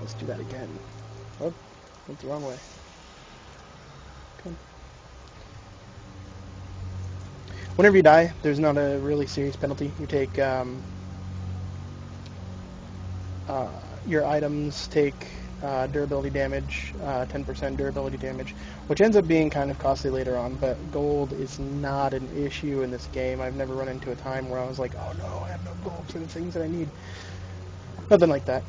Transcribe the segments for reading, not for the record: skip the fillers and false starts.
Let's do that again. Oh, went the wrong way. Come. Whenever you die, there's not a really serious penalty. You take your items take durability damage, 10% durability damage, which ends up being kind of costly later on, but gold is not an issue in this game. I've never run into a time where I was like, oh no, I have no gold for the things that I need. Nothing like that.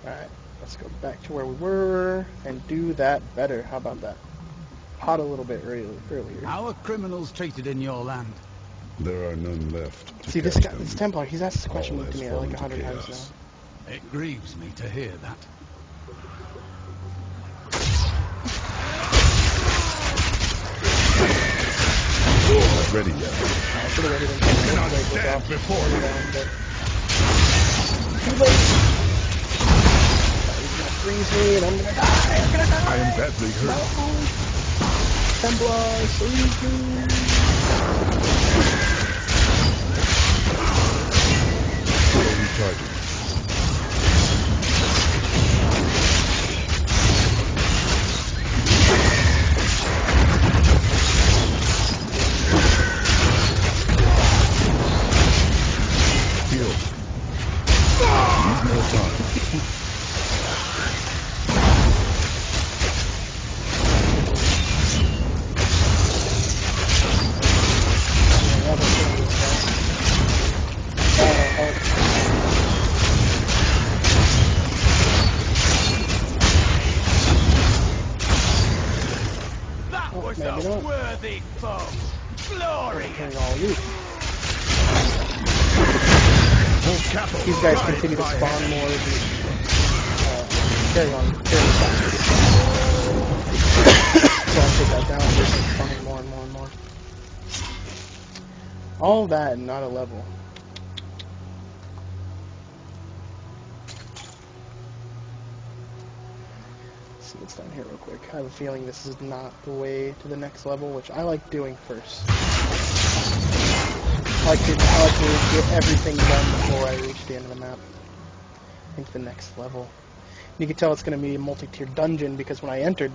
Alright, let's go back to where we were and do that better. How about that? Pot a little bit earlier. How are criminals treated in your land? There are none left. See, this guy, this Templar, he's asked this question to me like 100 times now. It grieves me to hear that. Not ready yet. I should have waited until the break was off before you down, but too late. He's gonna freeze me and I'm gonna die. I'm gonna die. I am badly hurt. No. Templar, save me. Recharging. Heal. Need more time. Worthy foe. Glory. These guys continue to spawn more. Carry on. So I'll take that down. Just spawning more and more and more. All that and not a level. See what's down here real quick. I have a feeling this is not the way to the next level, which I like doing first. I like to get everything done before I reach the end of the map. I think the next level. You can tell it's going to be a multi-tiered dungeon because when I entered,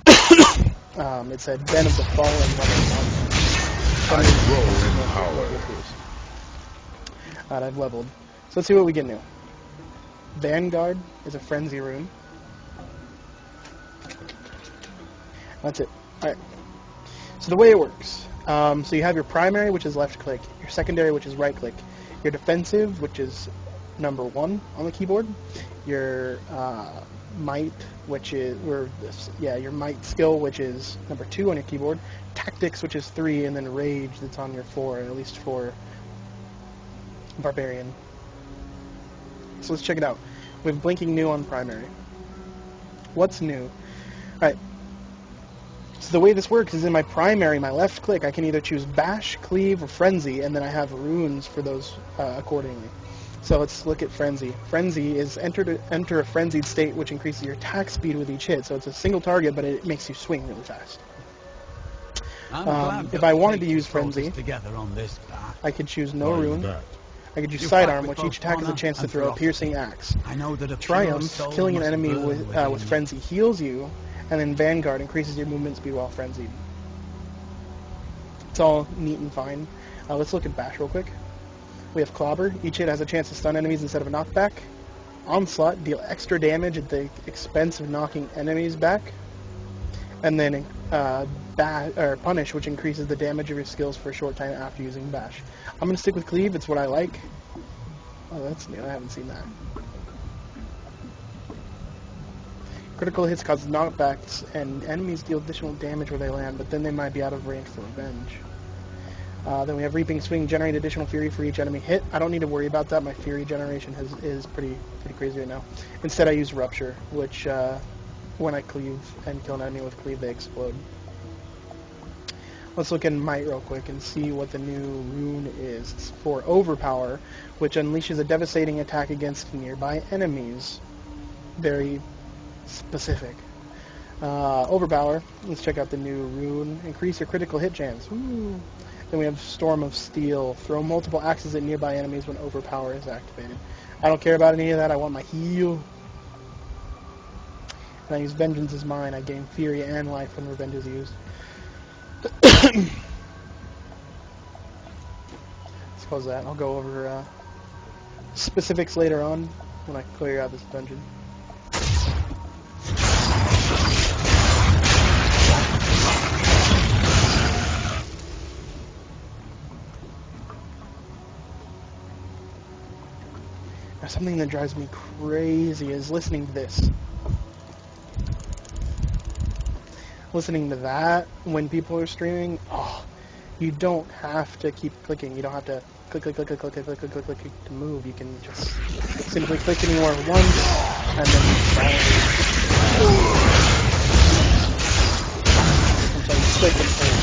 it said Den of the Fallen level 1. I grow in power. Alright, I've leveled. So let's see what we get new. Vanguard is a frenzy rune. That's it. Alright. So the way it works. So you have your primary, which is left click. Your secondary, which is right click. Your defensive, which is number 1 on the keyboard. Your might, which is your might skill, which is number 2 on your keyboard. Tactics, which is 3, and then rage, that's on your 4, at least for barbarian. So let's check it out. We have blinking new on primary. What's new? Alright. So the way this works is in my primary, my left click, I can either choose bash, cleave, or frenzy, and then I have runes for those accordingly. So let's look at frenzy. Frenzy is enter a frenzied state, which increases your attack speed with each hit. So it's a single target, but it makes you swing really fast. If I wanted to use frenzy, I could choose no rune. I could use sidearm, which each attack has a chance to throw a piercing axe. Triumph, killing an enemy with frenzy heals you, and then Vanguard increases your movement speed while frenzied. It's all neat and fine. Let's look at bash real quick. We have Clobber. Each hit has a chance to stun enemies instead of a knockback. Onslaught, deal extra damage at the expense of knocking enemies back. And then Punish, which increases the damage of your skills for a short time after using bash. I'm going to stick with Cleave. It's what I like. Oh, that's new. I haven't seen that. Critical hits cause knockbacks, and enemies deal additional damage where they land, but then they might be out of range for revenge. Then we have Reaping Swing, generate additional fury for each enemy hit. I don't need to worry about that. My fury generation is pretty crazy right now. Instead, I use Rupture, which when I cleave and kill an enemy with cleave, they explode. Let's look at Might real quick and see what the new rune is. It's for Overpower, which unleashes a devastating attack against nearby enemies. Very specific. Overpower. Let's check out the new rune. Increase your critical hit chance. Ooh. Then we have Storm of Steel. Throw multiple axes at nearby enemies when Overpower is activated. I don't care about any of that. I want my heal. And I use Vengeance as mine. I gain Fury and Life when Revenge is used. Suppose that. I'll go over specifics later on when I clear out this dungeon. Now, something that drives me crazy is listening to this. Listening to that when people are streaming, oh, you don't have to keep clicking. You don't have to click to move. You can just simply click anywhere once, and then until you click and hold.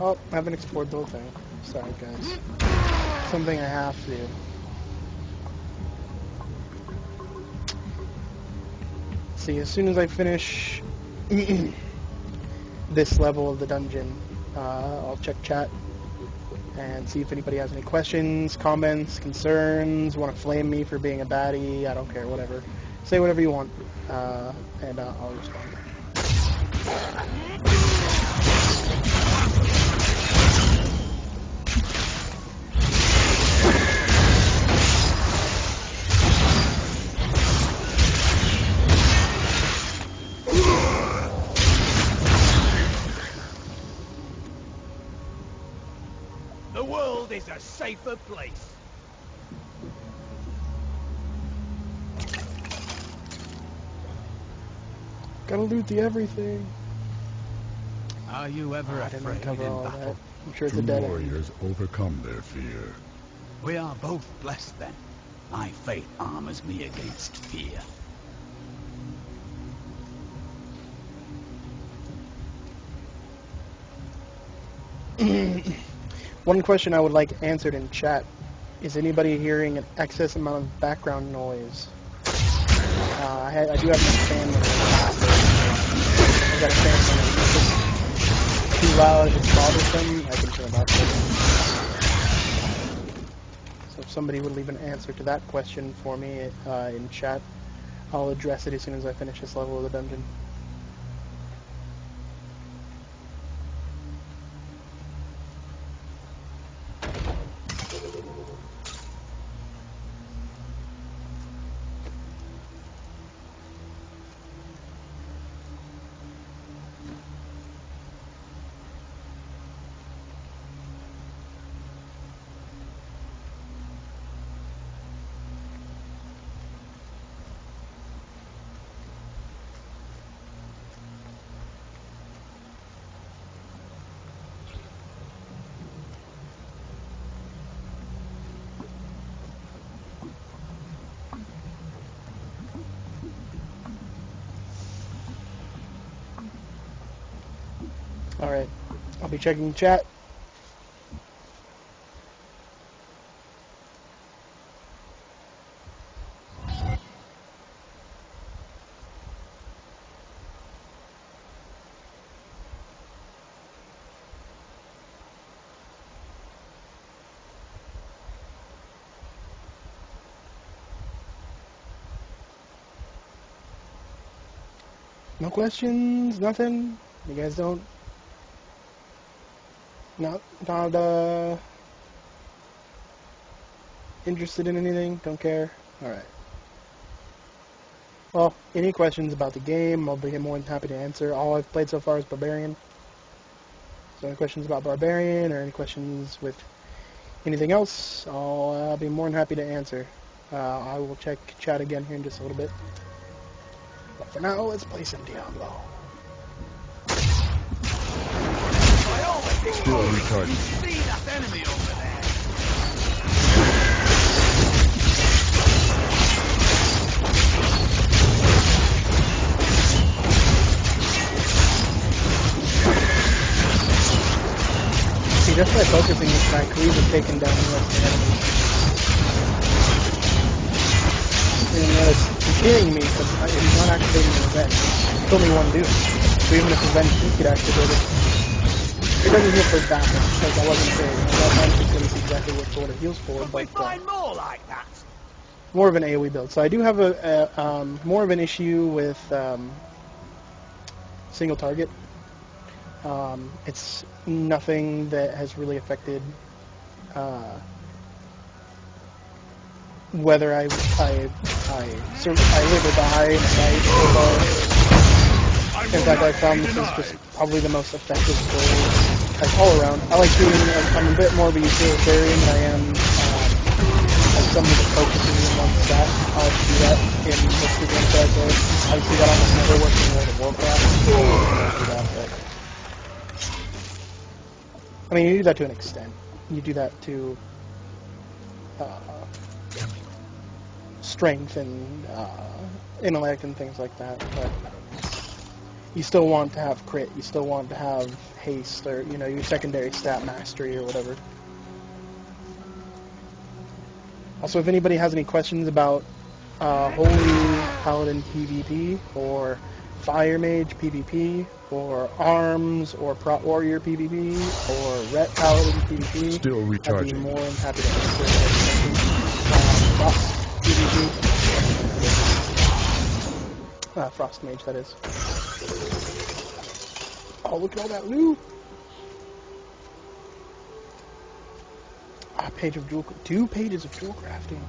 Oh, I haven't explored the whole thing. Sorry, guys. Something I have to do. See, as soon as I finish this level of the dungeon, I'll check chat and see if anybody has any questions, comments, concerns, want to flame me for being a baddie. I don't care, whatever. Say whatever you want, and I'll respond. The world is a safer place. Gotta loot the everything. Are you ever afraid in battle? That. I'm sure it's a True dead end. warriors overcome their fear. We are both blessed then. My faith armors me against fear. One question I would like answered in chat: is anybody hearing an excess amount of background noise? I do have my fan when I got a fan when it's too loud, if it's bothersome, I can turn it off. So if somebody would leave an answer to that question for me in chat, I'll address it as soon as I finish this level of the dungeon. Alright, I'll be checking chat. No questions? Nothing? You guys don't? Not interested in anything? Don't care? Alright. Well, any questions about the game, I'll be more than happy to answer. All I've played so far is Barbarian. So any questions about Barbarian, or any questions with anything else, I'll be more than happy to answer. I will check chat again here in just a little bit. But for now, let's play some Diablo. Still retarded. See that enemy over there? See, just by focusing this guy, Cleve has taken down the rest of the enemies. He's hearing me, but he's not activating the revenge. It's only one dude. So even if revenge did get activated, it doesn't heal for that much, because I wasn't sure. That time she's going to see exactly what sort of heals for, but find more like that. more of an AoE build. So I do have more of an issue with single target. It's nothing that has really affected whether I live or die in a fight so far. In fact, I found this is just probably the most effective build like all around. I like doing. I'm a bit more of a utilitarian than I am like somebody that focuses in one stat. I like to do that in most of the games that I play. Obviously, that almost never works in World of Warcraft. So I don't do that, but I mean, you do that to an extent. You do that to strength and intellect and things like that, but you still want to have crit, you still want to have haste, or, you know, your secondary stat mastery or whatever. Also, if anybody has any questions about Holy Paladin PvP, or Fire Mage PvP, or Arms, or Prot Warrior PvP, or Ret Paladin PvP, Still recharging. I'd be more than happy to answer those questions. Frost PvP. Frost Mage, that is. Oh, look at all that loot! Two pages of dual crafting.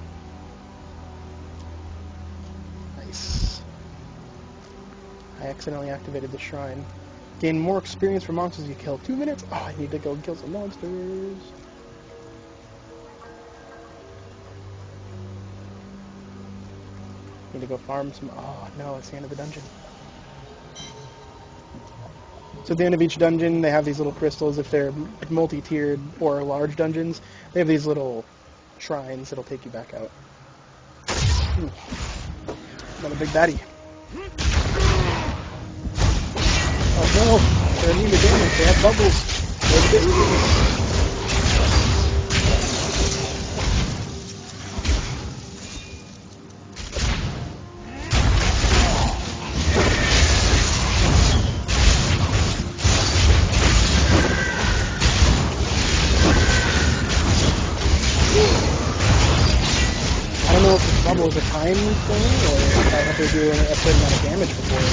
Nice. I accidentally activated the shrine. Gain more experience for monsters you kill. 2 minutes? Oh, I need to go kill some monsters. Need to go farm some... Oh, no, it's the end of the dungeon. So at the end of each dungeon, they have these little crystals. If they're multi-tiered or large dungeons, they have these little shrines that'll take you back out. Another big baddie. Oh no, they're immune to damage. They have bubbles. They're big. I don't know if this bubble is a time thing, or if I have to do a certain amount of damage before it.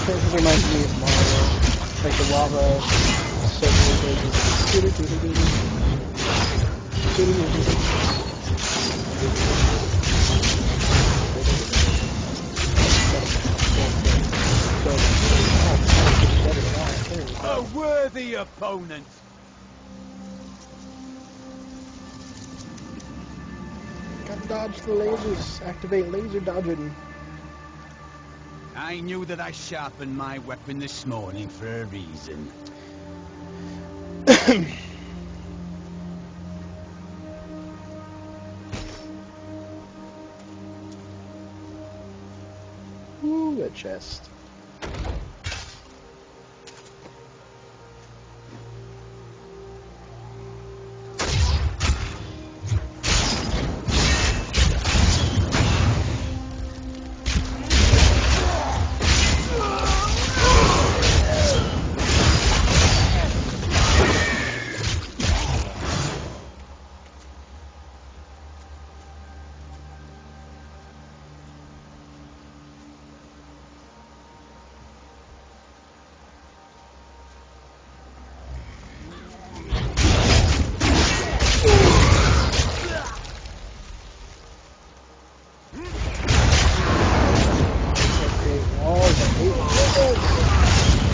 This reminds me of Mario, like the lava A worthy opponent. Gotta dodge the lasers. Activate laser dodging. I knew that I sharpened my weapon this morning for a reason. Ooh, a chest.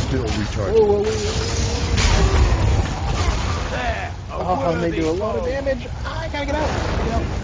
Still recharging. Whoa. Oh, and they do a lot of damage. I gotta get out.